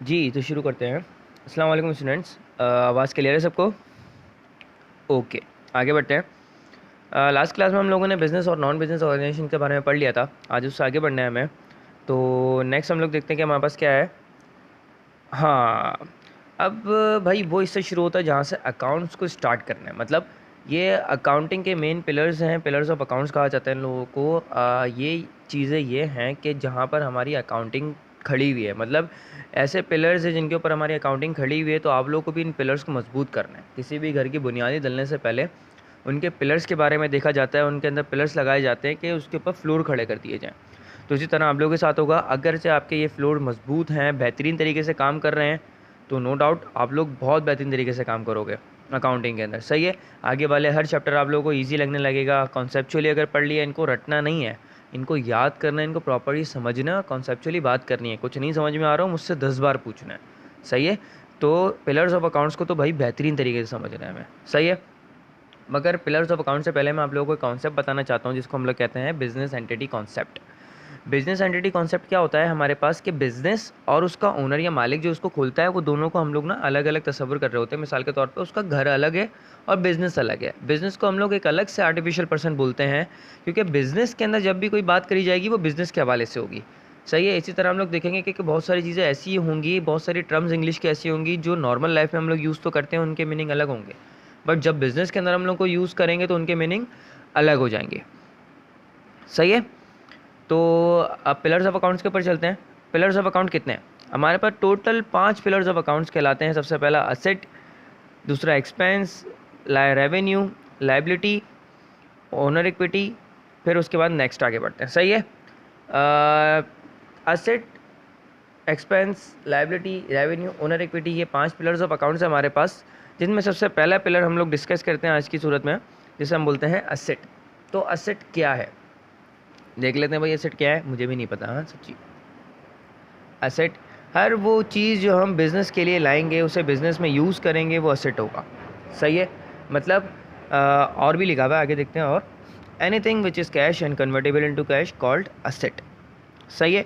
जी, तो शुरू करते हैं। अस्सलाम वालेकुम स्टूडेंट्स। आवाज़ क्लियर है सबको? ओके, आगे बढ़ते हैं। लास्ट क्लास में हम लोगों ने बिज़नेस और नॉन बिज़नेस ऑर्गेनाइजेशन के बारे में पढ़ लिया था। आज उससे आगे बढ़ना है हमें। तो नेक्स्ट हम लोग देखते हैं कि हमारे पास क्या है। हाँ, अब भाई वो इससे शुरू होता है जहाँ से अकाउंट्स को स्टार्ट करना है। मतलब ये अकाउंटिंग के मेन पिलर्स हैं, पिलर्स ऑफ अकाउंट्स कहा जाता है इन लोगों को। ये चीज़ें ये हैं कि जहाँ पर हमारी अकाउंटिंग खड़ी हुई है। मतलब ऐसे पिलर्स हैं जिनके ऊपर हमारी अकाउंटिंग खड़ी हुई है, तो आप लोगों को भी इन पिलर्स को मजबूत करना है। किसी भी घर की बुनियादी डलने से पहले उनके पिलर्स के बारे में देखा जाता है, उनके अंदर पिलर्स लगाए जाते हैं कि उसके ऊपर फ्लोर खड़े कर दिए जाएँ। तो इसी तरह आप लोगों के साथ होगा। अगर से आपके ये फ्लोर मजबूत हैं, बेहतरीन तरीके से काम कर रहे हैं, तो नो डाउट आप लोग बहुत बेहतरीन तरीके से काम करोगे अकाउंटिंग के अंदर। सही है। आगे वाले हर चैप्टर आप लोगों को ईजी लगने लगेगा। कॉन्सेप्चुअली अगर पढ़ लिया, इनको रटना नहीं है, इनको याद करना है, इनको प्रॉपर्ली समझना, कॉन्सेप्चुअली बात करनी है। कुछ नहीं समझ में आ रहा हो मुझसे 10 बार पूछना है। सही है। तो पिलर्स ऑफ अकाउंट्स को तो भाई बेहतरीन तरीके से समझना है हमें। सही है। मगर पिलर्स ऑफ अकाउंट से पहले मैं आप लोगों को कॉन्सेप्ट बताना चाहता हूँ जिसको हम लोग कहते हैं business entity concept. Business entity concept क्या होता है हमारे पास कि बिजनेस और उसका ओनर या मालिक जो उसको खोलता है, वो दोनों को हम लोग ना अलग अलग तस्वर कर रहे होते हैं। मिसाल के तौर पे उसका घर अलग है और बिजनेस अलग है। बिजनेस को हम लोग एक अलग से आर्टिफिशियल पर्सन बोलते हैं, क्योंकि बिजनेस के अंदर जब भी कोई बात करी जाएगी वो बिजनेस के हवाले से होगी। सही है। इसी तरह हम लोग देखेंगे कि बहुत सारी चीज़ें ऐसी होंगी, बहुत सारी टर्म्स इंग्लिश की ऐसी होंगी जो नॉर्मल लाइफ में हम लोग यूज़ तो करते हैं, उनके मीनिंग अलग होंगे। बट जब बिजनेस के अंदर हम लोग को यूज़ करेंगे तो उनके मीनिंग अलग हो जाएंगे। सही है। तो अब पिलर्स ऑफ अकाउंट्स के ऊपर चलते हैं। पिलर्स ऑफ अकाउंट कितने हैं हमारे पास? टोटल 5 पिलर्स ऑफ अकाउंट्स कहलाते हैं। सबसे पहला असेट, दूसरा expense, revenue, liability, owner equity, फिर उसके बाद नेक्स्ट आगे बढ़ते हैं। सही है। Asset, expense, liability, revenue, owner equity, ये 5 पिलर्स ऑफ अकाउंट्स हैं हमारे पास, जिनमें सबसे पहला पिलर हम लोग डिस्कस करते हैं आज की सूरत में, जिसे हम बोलते हैं असेट। तो असेट क्या है देख लेते हैं भाई। एसेट क्या है मुझे भी नहीं पता। हाँ सच्ची। एसेट हर वो चीज़ जो हम बिज़नेस के लिए लाएंगे, उसे बिज़नेस में यूज़ करेंगे, वो एसेट होगा। सही है। मतलब और भी लिखा हुआ है, आगे देखते हैं। और anything which is cash and convertible into cash called asset. सही है।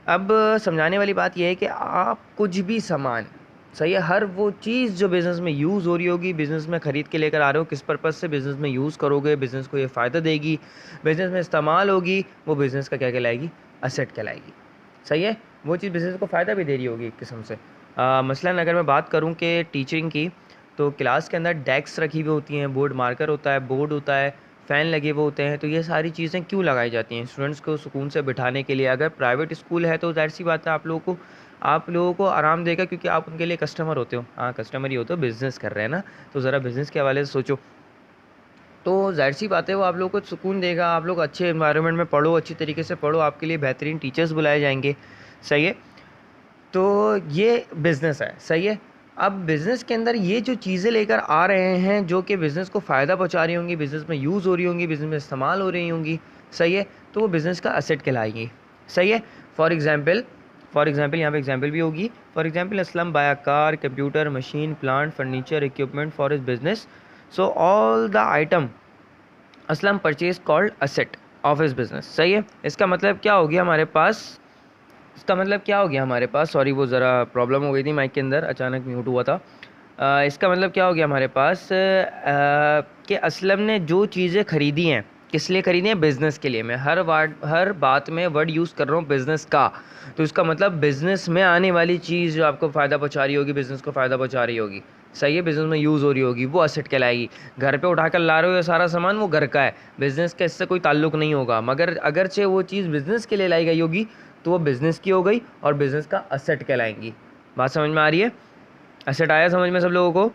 अब समझाने वाली बात यह है कि आप कुछ भी सामान, सही है, हर वो चीज़ जो बिज़नेस में यूज़ हो रही होगी, बिज़नेस में ख़रीद के लेकर आ रहे हो, किस पर्पज़ से बिज़नेस में यूज़ करोगे, बिज़नेस को ये फ़ायदा देगी, बिज़नेस में इस्तेमाल होगी, वो बिज़नेस का क्या कहलाएगी? एसेट कहलाएगी। सही है। वो चीज़ बिज़नेस को फ़ायदा भी दे रही होगी एक किस्म से। मसलन अगर मैं बात करूँ कि टीचिंग की, तो क्लास के अंदर डेस्क रखी हुई होती हैं, बोर्ड मार्कर होता है, बोर्ड होता है, फ़ैन लगे हुए होते हैं। तो ये सारी चीज़ें क्यों लगाई जाती हैं? स्टूडेंट्स को सुकून से बिठाने के लिए। अगर प्राइवेट स्कूल है तो ज़ाहिर सी बात है आप लोगों को आराम देगा, क्योंकि आप उनके लिए कस्टमर होते हो। हाँ, कस्टमर ही होते हो, बिज़नेस कर रहे हैं ना, तो ज़रा बिज़नेस के हवाले से सोचो। तो ज़ाहिर सी बात है वो आप लोगों को सुकून देगा। आप लोग अच्छे एनवायरनमेंट में पढ़ो, अच्छी तरीके से पढ़ो, आपके लिए बेहतरीन टीचर्स बुलाए जाएंगे। सही है। तो ये बिज़नेस है। सही है। अब बिज़नेस के अंदर ये जो चीज़ें लेकर आ रहे हैं जो कि बिज़नेस को फ़ायदा पहुंचा रही होंगी, बिज़नेस में यूज़ हो रही होंगी, बिज़नेस में इस्तेमाल हो रही होंगी, सही है, तो वो बिज़नेस का एसेट कहलाएगी। सही है। फॉर एग्ज़ाम्पल यहाँ पे एग्जाम्पल भी होगी। For example Aslam buy a car, computer, machine, plant, furniture, equipment for his business, so all the item Aslam purchase called asset of his business. सही है। इसका मतलब क्या हो गया हमारे पास? सॉरी, वो ज़रा प्रॉब्लम हो गई थी माइक के अंदर, अचानक म्यूट हुआ था। इसका मतलब क्या हो गया हमारे पास कि असलम ने जो चीज़ें ख़रीदी हैं, किस लिए ख़रीदी हैं? बिज़नेस के लिए। मैं हर बात में वर्ड यूज़ कर रहा हूँ बिज़नेस का। तो इसका मतलब बिज़नेस में आने वाली चीज़ जो आपको फ़ायदा पहुँचा रही होगी, बिज़नेस को फ़ायदा पहुँचा रही होगी, सही है, बिज़नेस में यूज़ हो रही होगी, वो एसेट कहलाएगी। घर पे उठा कर ला रहे हो ये सारा सामान, वो घर का है, बिज़नेस का इससे कोई ताल्लुक़ नहीं होगा। मगर अगरचे वो चीज़ बिज़नेस के लिए लाई गई होगी, तो वो बिज़नेस की हो गई और बिज़नेस का एसेट कहलाएंगी। बात समझ में आ रही है? एसेट आया समझ में सब लोगों को?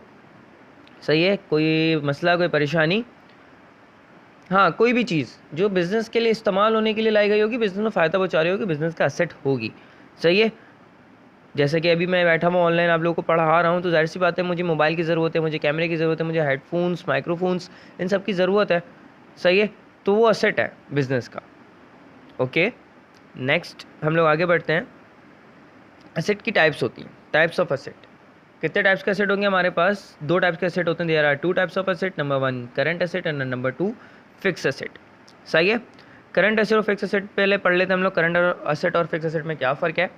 सही है। कोई मसला, कोई परेशानी? हाँ, कोई भी चीज़ जो बिज़नेस के लिए इस्तेमाल होने के लिए लाई गई होगी, बिज़नेस में फ़ायदा पहुँचा रही होगी, बिज़नेस का एसेट होगी। सही है। जैसे कि अभी मैं बैठा हुआ ऑनलाइन आप लोगों को पढ़ा रहा हूँ, तो ज़ाहिर सी बात है मुझे मोबाइल की ज़रूरत है, मुझे कैमरे की ज़रूरत है, मुझे हेडफोन्स, माइक्रोफोन्स, इन सब की ज़रूरत है। सही है। तो वो एसेट है बिज़नेस का। ओके, नेक्स्ट हम लोग आगे बढ़ते हैं। एसेट की टाइप्स होती हैं, टाइप्स ऑफ एसेट। कितने टाइप्स के एसेट होंगे हमारे पास? 2 टाइप्स के एसेट होते हैं। There are 2 types of asset. Number 1 current asset and number 2 fix asset. सही है। करंट एसेट और फिक्स एसेट पहले पढ़ लेते हैं हम लोग। करंट एसेट और फिक्स एसेट में क्या फ़र्क है?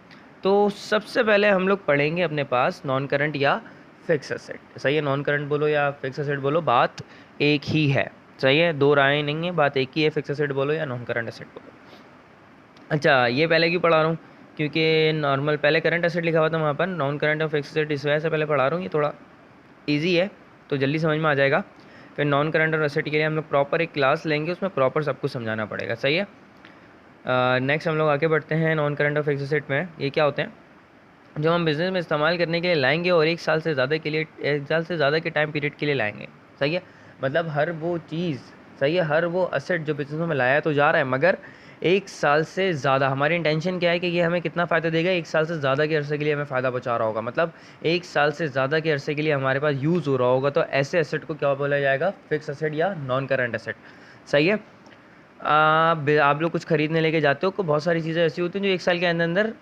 तो सबसे पहले हम लोग पढ़ेंगे अपने पास नॉन करंट या फिक्स एसेट। सही है, नॉन करंट बोलो या फिक्स एसेट बोलो, बात एक ही है। सही है, दो राय नहीं है, बात एक ही है, फिक्स एसेट बोलो या नॉन करंट एसेट बोलो। अच्छा, ये पहले क्यों पढ़ा रहा हूँ, क्योंकि नॉर्मल पहले करंट एसेट लिखा हुआ था वहाँ पर, नॉन करंट और फिक्स एसेट इस वजह से पहले पढ़ा रहा हूँ, ये थोड़ा ईजी है तो जल्दी समझ में आ जाएगा। फिर नॉन करंट और एसेट के लिए हम लोग प्रॉपर एक क्लास लेंगे, उसमें प्रॉपर सब कुछ समझाना पड़ेगा। सही है, नेक्स्ट हम लोग आगे बढ़ते हैं। नॉन करंट और फिक्स एसेट में ये क्या होते हैं, जो हम बिज़नेस में इस्तेमाल करने के लिए लाएंगे और एक साल से ज़्यादा के लिए, एक साल से ज़्यादा के टाइम पीरियड के लिए लाएंगे। सही है, मतलब हर वो चीज़, सही है, हर वो असेट जो बिज़नेस में लाया तो जा रहा है, मगर एक साल से ज़्यादा हमारी इंटेंशन क्या है कि ये हमें कितना फ़ायदा देगा, एक साल से ज़्यादा के अरसे के लिए हमें फ़ायदा पहुँचा रहा होगा, मतलब एक साल से ज़्यादा के अरसे के लिए हमारे पास यूज़ हो रहा होगा, तो ऐसे एसेट को क्या बोला जाएगा, फिक्स एसेट या नॉन करंट एसेट। सही है, आप लोग कुछ खरीदने लेके जाते हो तो बहुत सारी चीज़ें ऐसी होती हैं जो एक साल के अंदर अंदर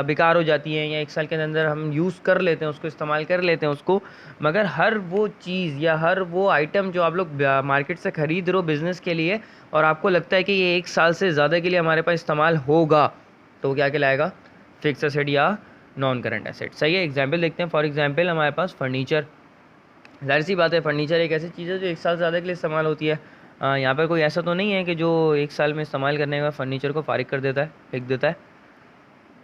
बेकार हो जाती हैं, या एक साल के अंदर हम यूज़ कर लेते हैं उसको, इस्तेमाल कर लेते हैं उसको, मगर हर वो चीज़ या हर वो आइटम जो आप लोग मार्केट से ख़रीद रहे हो बिज़नेस के लिए और आपको लगता है कि ये एक साल से ज़्यादा के लिए हमारे पास इस्तेमाल होगा, तो क्या कहलाएगा, फिक्स एसेट या नॉन करंट एसेट। सही है, एग्जाम्पल देखते हैं। फॉर एग्जाम्पल हमारे पास फर्नीचर, ज़ाहिर सी बात है फर्नीचर एक ऐसी चीज़ है जो एक साल से ज़्यादा के लिए इस्तेमाल होती है। यहाँ पर कोई ऐसा तो नहीं है कि जो एक साल में इस्तेमाल करने के बाद फर्नीचर को फारिग कर देता है, फेंक देता है।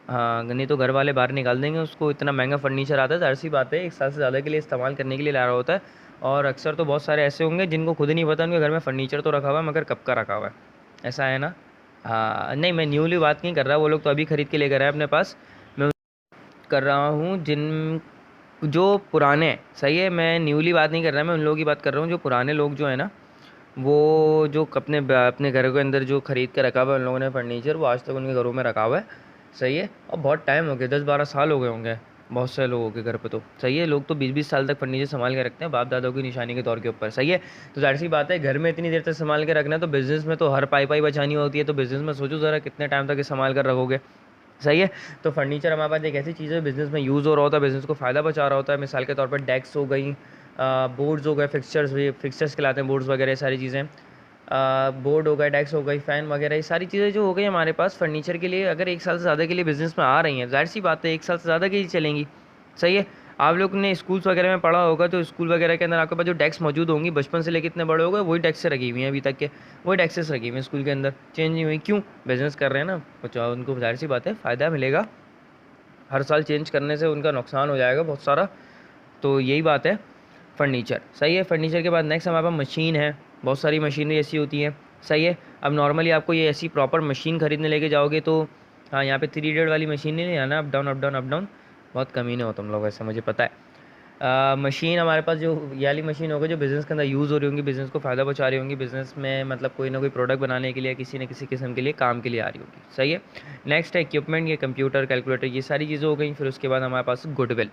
हाँ, नहीं तो घर वाले बाहर निकाल देंगे उसको, इतना महंगा फर्नीचर आता है। ज़ाहिर सी बात है एक साल से ज़्यादा के लिए इस्तेमाल करने के लिए ला रहा होता है, और अक्सर तो बहुत सारे ऐसे होंगे जिनको खुद ही नहीं पता उनके घर में फर्नीचर तो रखा हुआ है मगर कब का रखा हुआ है। ऐसा है ना। हाँ, नहीं मैं न्यूली बात नहीं कर रहा, वो लोग तो अभी ख़रीद के लेकर आए अपने पास, मैं कर रहा हूँ जिन जो पुराने हैं। सही है, मैं न्यूली बात नहीं कर रहा, मैं उन लोगों की बात कर रहा हूँ जो पुराने लोग जो है ना, वो जो अपने अपने घर के अंदर जो ख़रीद के रखा हुआ है उन लोगों ने फर्नीचर, वो आज तक उनके घरों में रखा हुआ है। सही है, और बहुत टाइम हो गया, 10-12 साल हो गए होंगे बहुत से लोगों के घर पे तो। सही है, लोग तो 20-20 साल तक फर्नीचर संभाल के रखते हैं बाप दादाओं की निशानी के तौर के ऊपर। सही है, तो जाहिर सी बात है घर में इतनी देर तक संभाल के रखना है, तो बिज़नेस में तो हर पाई पाई बचानी होती है, तो बिज़नेस में सोचो ज़रा कितने टाइम तक संभाल कर रखोगे। सही है, तो फर्नीचर हमारे पास एक ऐसी चीज़ है बिज़नेस में यूज़ हो रहा होता है, बिज़नेस को फ़ायदा बचा रहा होता है। मिसाल के तौर पर डेस्क हो गई, बोर्ड्स हो गए, फिक्सचर्स कहलाते हैं बोर्ड्स वगैरह, सारी चीज़ें, बोर्ड हो गए, डेस्क हो गई, फ़ैन वगैरह, ये सारी चीज़ें जो हो गई हमारे पास फर्नीचर के लिए, अगर एक साल से ज़्यादा के लिए बिज़नेस में आ रही हैं, ज़ाहिर सी बात है एक साल से ज़्यादा की ही चलेंगी। सही है, आप लोग ने स्कूल्स वगैरह में पढ़ा होगा, तो स्कूल वगैरह के अंदर आपके पास जो डेस्क मौजूद होंगी बचपन से लेकर इतने बड़े हो गए, वही डेस्क रखी हुई हैं अभी तक के, वही डेस्क रखी हुई हैं स्कूल के अंदर, चेंज नहीं हुई। क्यों, बिज़नेस कर रहे हैं ना, कुछ उनको ज़ाहिर सी बात है फ़ायदा मिलेगा, हर साल चेंज करने से उनका नुकसान हो जाएगा बहुत सारा, तो यही बात है फर्नीचर। सही है, फर्नीचर के बाद नेक्स्ट हमारे पास मशीन है, बहुत सारी मशीनरी ऐसी होती हैं। सही है, अब नॉर्मली आपको ये ऐसी प्रॉपर मशीन खरीदने लेके जाओगे तो, हाँ यहाँ पे 3 वाली मशीन नहीं आना, up down up down up down, बहुत कमीने हो तुम लोग ऐसे, मुझे पता है। मशीन हमारे पास जो ये वाली मशीन होगी जो बिज़नेस के अंदर यूज़ हो रही होंगी, बिज़नेस को फ़ायदा पहुँचा रही होंगी, बिज़नेस में मतलब कोई ना कोई प्रोडक्ट बनाने के लिए किसी न किसी किस्म के लिए काम के लिए आ रही होगी। सही है, नेक्स्ट है इक्विपमेंट, ये कंप्यूटर, कैलकुलेटर, ये सारी चीज़ें हो गई। फिर उसके बाद हमारे पास गुडविल।